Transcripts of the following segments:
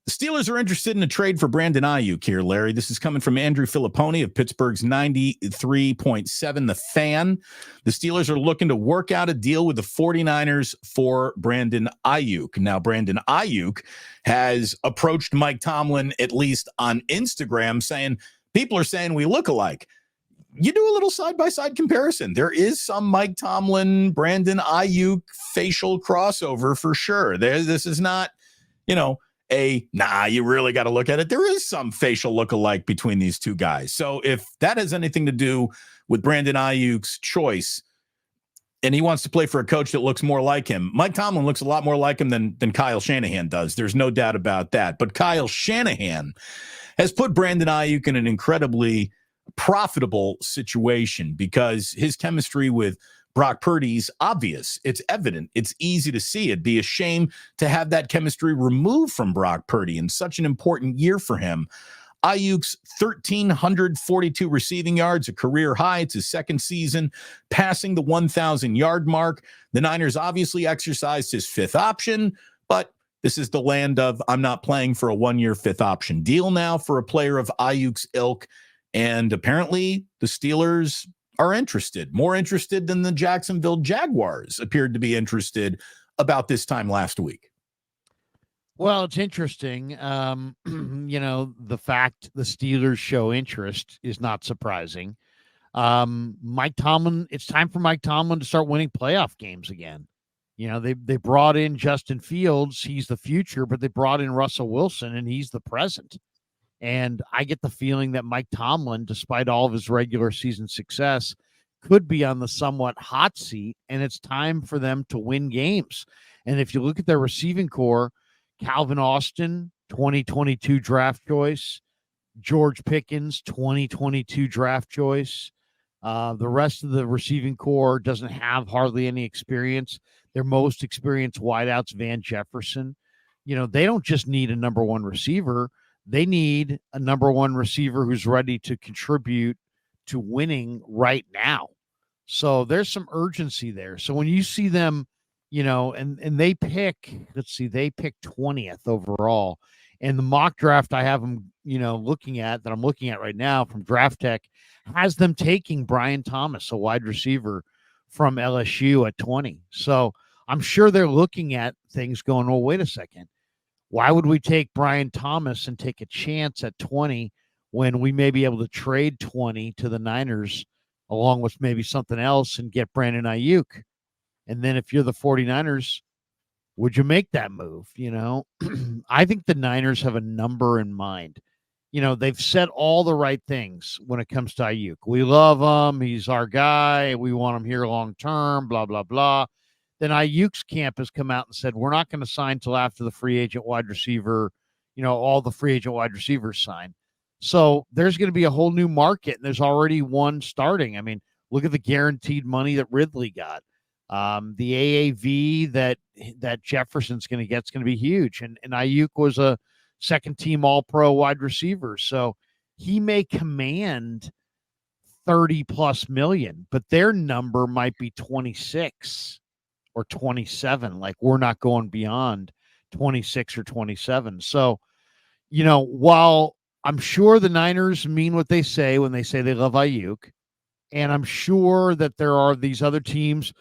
The Steelers are interested in a trade for Brandon Aiyuk here, Larry. This is coming from Andrew Filipponi of Pittsburgh's 93.7 The Fan. The Steelers are looking to work out a deal with the 49ers for Brandon Aiyuk. Now, Brandon Aiyuk has approached Mike Tomlin, at least on Instagram, saying, people are saying we look alike. You do a little side-by-side comparison. There is some Mike Tomlin, Brandon Aiyuk facial crossover for sure. This is not, you really got to look at it. There is some facial look-alike between these two guys. So if that has anything to do with Brandon Aiyuk's choice, and he wants to play for a coach that looks more like him, Mike Tomlin looks a lot more like him than Kyle Shanahan does. There's no doubt about that. But Kyle Shanahan has put Brandon Aiyuk in an incredibly profitable situation because his chemistry with Brock Purdy's obvious. It's evident. It's easy to see. It'd be a shame to have that chemistry removed from Brock Purdy in such an important year for him. Aiyuk's 1,342 receiving yards, a career high. It's his second season, passing the 1,000-yard mark. The Niners obviously exercised his fifth option, but this is the land of I'm not playing for a one-year fifth option deal now for a player of Aiyuk's ilk. And apparently the Steelers are interested, more interested than the Jacksonville Jaguars appeared to be interested about this time last week. Well, it's interesting. The fact the Steelers show interest is not surprising. Mike Tomlin, it's time for Mike Tomlin to start winning playoff games again. They brought in Justin Fields. He's the future, but they brought in Russell Wilson and he's the present. And I get the feeling that Mike Tomlin, despite all of his regular season success, could be on the somewhat hot seat, and it's time for them to win games. And if you look at their receiving core, Calvin Austin, 2022 draft choice, George Pickens, 2022 draft choice. The rest of the receiving core doesn't have hardly any experience. Their most experienced wideouts, Van Jefferson. They don't just need a number one receiver. They need a number one receiver who's ready to contribute to winning right now. So there's some urgency there. So when you see them, and they pick, they pick 20th overall. And the mock draft I have them, I'm looking at right now from Draft Tech has them taking Brian Thomas, a wide receiver from LSU at 20. So I'm sure they're looking at things going, well, wait a second. Why would we take Brian Thomas and take a chance at 20 when we may be able to trade 20 to the Niners along with maybe something else and get Brandon Aiyuk? And then if you're the 49ers, would you make that move? I think the Niners have a number in mind. They've said all the right things when it comes to Aiyuk. We love him. He's our guy. We want him here long term, blah, blah, blah. Then Aiyuk's camp has come out and said, we're not going to sign till after the free agent wide receiver, all the free agent wide receivers sign. So there's going to be a whole new market, and there's already one starting. I mean, look at the guaranteed money that Ridley got. The AAV that Jefferson's going to get is going to be huge. And Aiyuk was a second-team All-Pro wide receiver. So he may command $30+ million, but their number might be 26 or 27. Like, we're not going beyond 26 or 27. So, while I'm sure the Niners mean what they say when they say they love Aiyuk, and I'm sure that there are these other teams,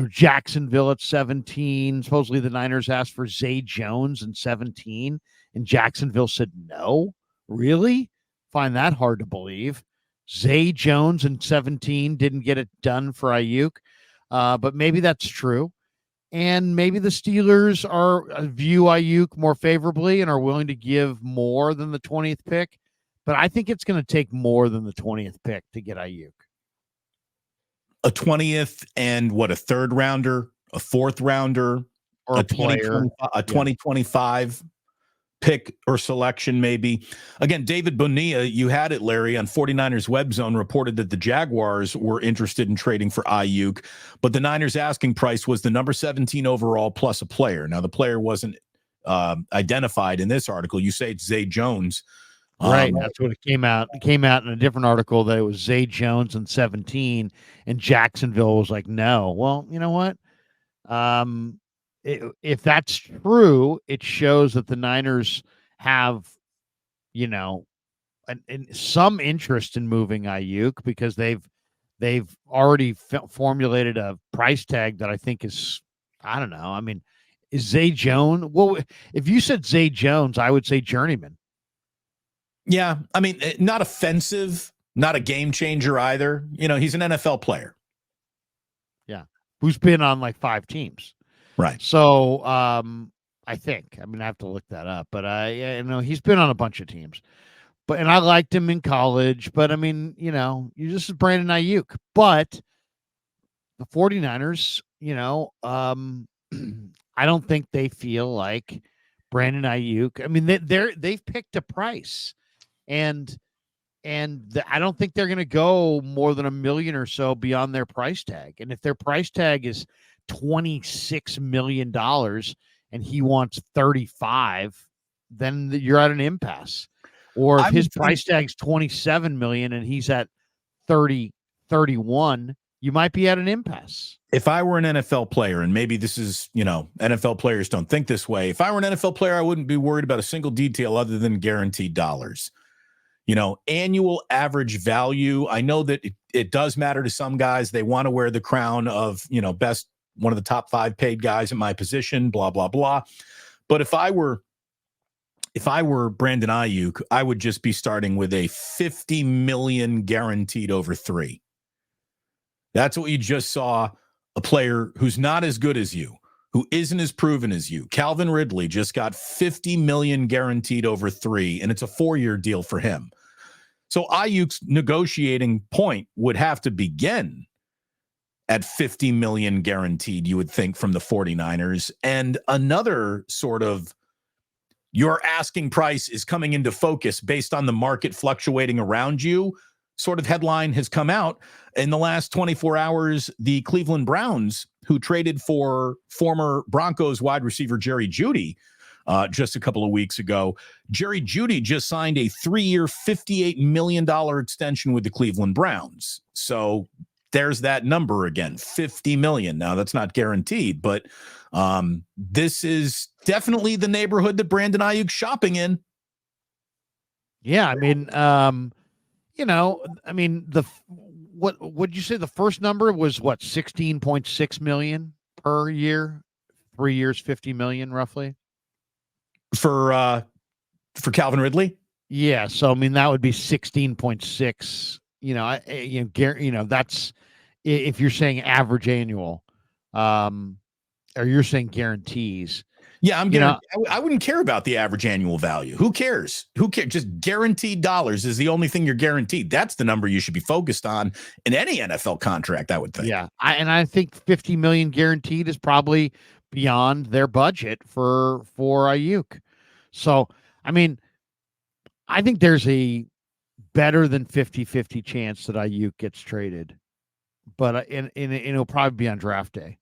Jacksonville at 17. Supposedly the Niners asked for Zay Jones in 17, and Jacksonville said no. Really? Find that hard to believe. Zay Jones in 17 didn't get it done for Aiyuk, but maybe that's true. And maybe the Steelers view Aiyuk more favorably and are willing to give more than the 20th pick. But I think it's going to take more than the 20th pick to get Aiyuk. A 20th and a third rounder, a fourth rounder, or a 2025 pick or selection, maybe. Again, David Bonilla, you had it, Larry, on 49ers Web Zone reported that the Jaguars were interested in trading for Aiyuk, but the Niners asking price was the number 17 overall plus a player. Now, the player wasn't identified in this article. You say it's Zay Jones. Right. That's what it came out. It came out in a different article that it was Zay Jones in 17, and Jacksonville was like, no. Well, you know what? If that's true, it shows that the Niners have, you know, some interest in moving Aiyuk because they've already formulated a price tag that I think is, I don't know. I mean, is Zay Jones? Well, if you said Zay Jones, I would say journeyman. Yeah, I mean, not offensive, not a game changer either. You know, he's an NFL player. Yeah, who's been on like 5 teams. Right. So, I think. I mean, I have to look that up, but yeah, he's been on a bunch of teams. But and I liked him in college, but I mean, you just Brandon Aiyuk. But the 49ers, I don't think they feel like Brandon Aiyuk. I mean, they've picked a price, and I don't think they're going to go more than $1 million or so beyond their price tag. And if their price tag is $26 million and he wants 35, then you're at an impasse. Or if his price tag's 27 million and he's at 30, 31, you might be at an impasse. If I were an NFL player, and maybe this is, NFL players don't think this way. If I were an NFL player, I wouldn't be worried about a single detail other than guaranteed dollars. Annual average value. I know that it does matter to some guys. They want to wear the crown of, best, one of the top 5 paid guys in my position, blah, blah, blah. But if I were Brandon Aiyuk, I would just be starting with a $50 million guaranteed over 3. That's what you just saw. A player who's not as good as you, who isn't as proven as you. Calvin Ridley just got $50 million guaranteed over 3, and it's a 4-year deal for him. So Aiyuk's negotiating point would have to begin at $50 million guaranteed, you would think, from the 49ers. And another sort of your asking price is coming into focus based on the market fluctuating around you sort of headline has come out in the last 24 hours. The Cleveland Browns, who traded for former Broncos wide receiver Jerry Jeudy just a couple of weeks ago, Jerry Jeudy just signed a 3-year, $58 million extension with the Cleveland Browns. So there's that number again, $50 million. Now that's not guaranteed, but this is definitely the neighborhood that Brandon Aiyuk's shopping in. Yeah, I mean, what would you say the first number was? What, 16.6 million per year, 3 years, 50 million roughly for Calvin Ridley. Yeah, so I mean that would be 16.6. That's if you're saying average annual, or you're saying guarantees. Yeah, I wouldn't care about the average annual value. Who cares? Just guaranteed dollars is the only thing you're guaranteed. That's the number you should be focused on in any NFL contract, I would think. Yeah, I think 50 million guaranteed is probably beyond their budget for Aiyuk. So, I mean, I think there's a better than 50-50 chance that Aiyuk gets traded, but it'll probably be on draft day.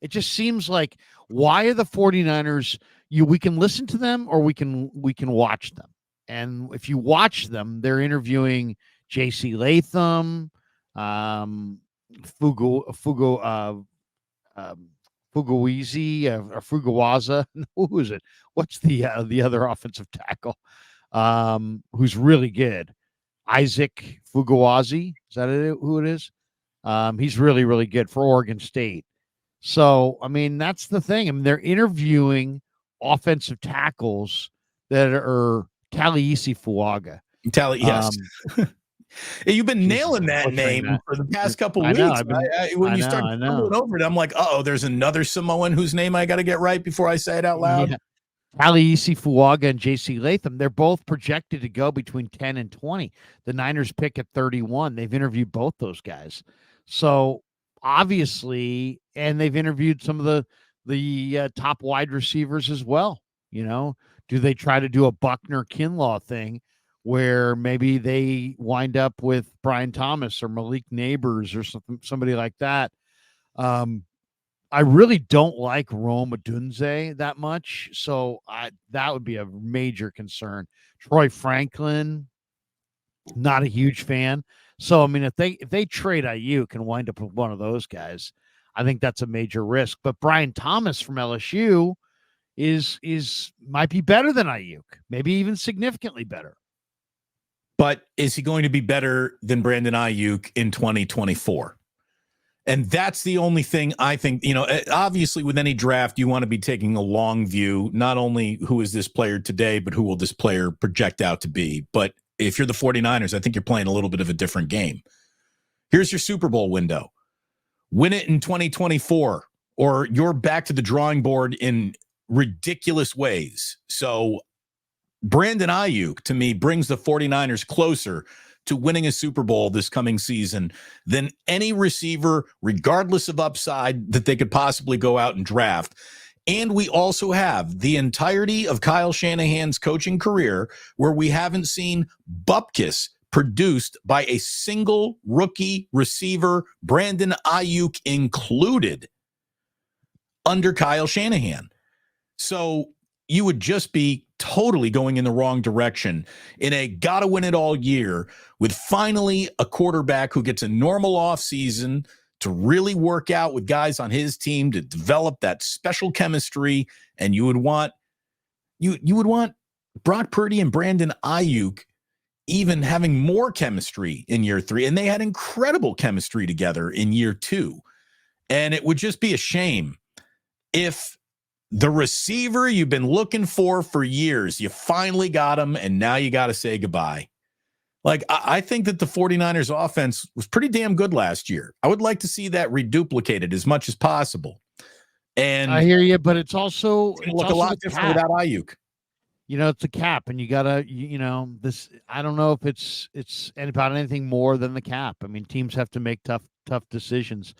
It just seems like, why are the 49ers, we can listen to them or we can watch them. And if you watch them, they're interviewing JC Latham, Fuguwaza. Who is it? What's the other offensive tackle? Who's really good? Isaac Fuguwazi. Is that who it is? He's really, really good for Oregon State. So, I mean, that's the thing. I mean, they're interviewing offensive tackles that are Talieisi Fuaga. Yes. You've been nailing that name for the past couple weeks. When you start stumbling over it, I'm like, there's another Samoan whose name I got to get right before I say it out loud. Yeah. Talieisi Fuaga and JC Latham, they're both projected to go between 10 and 20. The Niners pick at 31. They've interviewed both those guys. So, obviously, and they've interviewed some of the top wide receivers as well. Do they try to do a Buckner-Kinlaw thing where maybe they wind up with Brian Thomas or Malik Neighbors or somebody like that? I really don't like Rome Odunze that much, so that would be a major concern. Troy Franklin, not a huge fan. So, I mean, if they trade Aiyuk and wind up with one of those guys, I think that's a major risk. But Brian Thomas from LSU, might be better than Aiyuk, maybe even significantly better. But is he going to be better than Brandon Aiyuk in 2024? And that's the only thing I think, obviously with any draft, you want to be taking a long view, not only who is this player today, but who will this player project out to be. But if you're the 49ers, I think you're playing a little bit of a different game. Here's your Super Bowl window. Win it in 2024, or you're back to the drawing board in ridiculous ways. So Brandon Aiyuk, to me, brings the 49ers closer to winning a Super Bowl this coming season than any receiver, regardless of upside, that they could possibly go out and draft. And we also have the entirety of Kyle Shanahan's coaching career where we haven't seen bupkis produced by a single rookie receiver, Brandon Aiyuk included, under Kyle Shanahan. So you would just be totally going in the wrong direction in a gotta win it all year with finally a quarterback who gets a normal offseason to really work out with guys on his team to develop that special chemistry. And you would want Brock Purdy and Brandon Aiyuk even having more chemistry in year 3. And they had incredible chemistry together in year 2. And it would just be a shame if the receiver you've been looking for years, you finally got him, and now you got to say goodbye. Like, I think that the 49ers offense was pretty damn good last year. I would like to see that reduplicated as much as possible. And I hear you, but it's also going to look a lot different without Aiyuk. It's a cap, and you gotta, this. I don't know if it's about anything more than the cap. I mean, teams have to make tough decisions.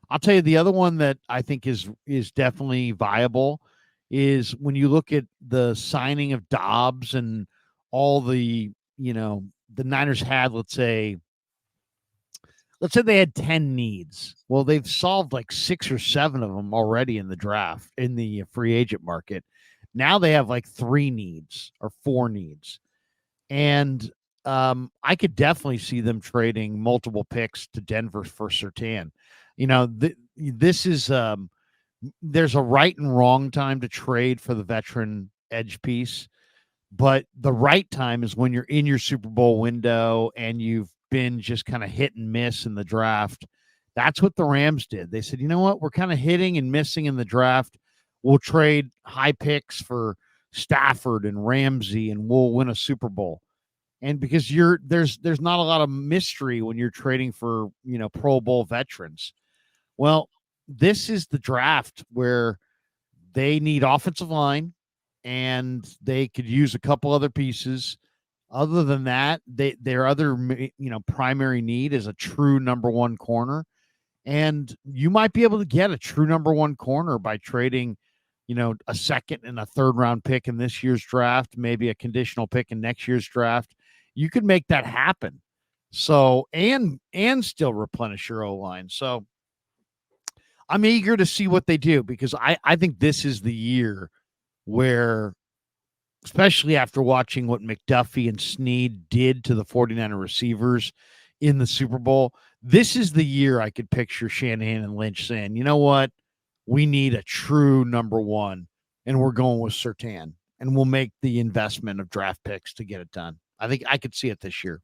I'll tell you the other one that I think is definitely viable is when you look at the signing of Dobbs and all the Niners had, let's say they had 10 needs. Well, they've solved like 6 or 7 of them already in the draft, in the free agent market. Now they have like 3 needs or 4 needs. And I could definitely see them trading multiple picks to Denver for Surtain. This is there's a right and wrong time to trade for the veteran edge piece, but the right time is when you're in your Super Bowl window and you've been just kind of hit and miss in the draft. That's what the Rams did. They said, you know what, we're kind of hitting and missing in the draft. We'll trade high picks for Stafford and Ramsey, and we'll win a Super Bowl. And because there's not a lot of mystery when you're trading for Pro Bowl veterans. Well, this is the draft where they need offensive line and they could use a couple other pieces. Other than that, their other primary need is a true number 1 corner. And you might be able to get a true number 1 corner by trading, a second and a third round pick in this year's draft, maybe a conditional pick in next year's draft. You could make that happen. So, and still replenish your O-line. So I'm eager to see what they do, because I think this is the year where, especially after watching what McDuffie and Snead did to the 49er receivers in the Super Bowl, this is the year I could picture Shanahan and Lynch saying, you know what, we need a true number 1, and we're going with Surtain, and we'll make the investment of draft picks to get it done. I think I could see it this year.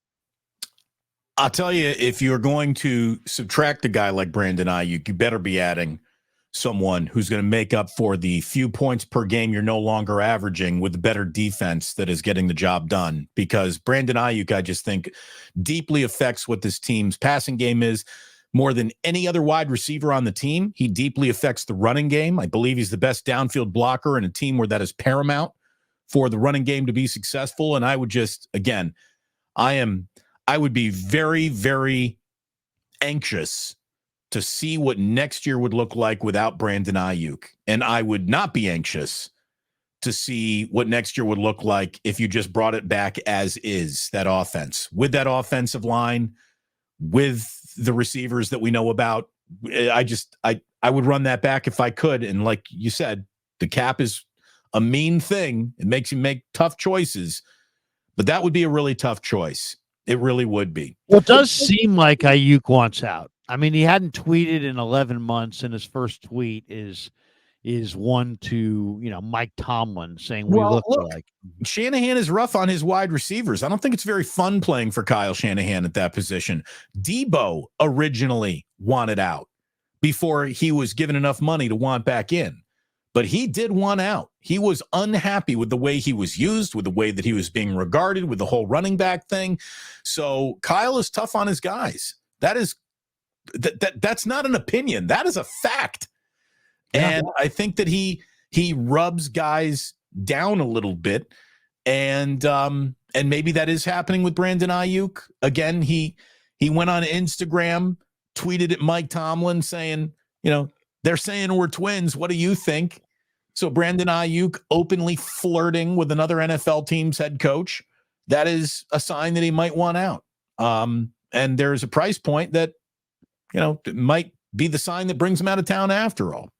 I'll tell you, if you're going to subtract a guy like Brandon Aiyuk, you better be adding someone who's going to make up for the few points per game you're no longer averaging with a better defense that is getting the job done. Because Brandon Aiyuk, I just think, deeply affects what this team's passing game is more than any other wide receiver on the team. He deeply affects the running game. I believe he's the best downfield blocker in a team where that is paramount for the running game to be successful. And I would just, again, I would be very, very anxious to see what next year would look like without Brandon Aiyuk. And I would not be anxious to see what next year would look like if you just brought it back as is, that offense, with that offensive line, with the receivers that we know about. I would run that back if I could. And like you said, the cap is a mean thing. It makes you make tough choices, but that would be a really tough choice. It really would be. Well, it does seem like Aiyuk wants out. I mean, he hadn't tweeted in 11 months, and his first tweet is, is one to, Mike Tomlin saying we look like. Shanahan is rough on his wide receivers. I don't think it's very fun playing for Kyle Shanahan at that position. Debo originally wanted out before he was given enough money to want back in. But he did want out. He was unhappy with the way he was used, with the way that he was being regarded, with the whole running back thing. So Kyle is tough on his guys. That's not an opinion. That is a fact. Yeah. And I think that he rubs guys down a little bit. And maybe that is happening with Brandon Aiyuk. Again, he went on Instagram, tweeted at Mike Tomlin saying, they're saying we're twins. What do you think? So Brandon Aiyuk openly flirting with another NFL team's head coach. That is a sign that he might want out. And there's a price point that, might be the sign that brings him out of town after all.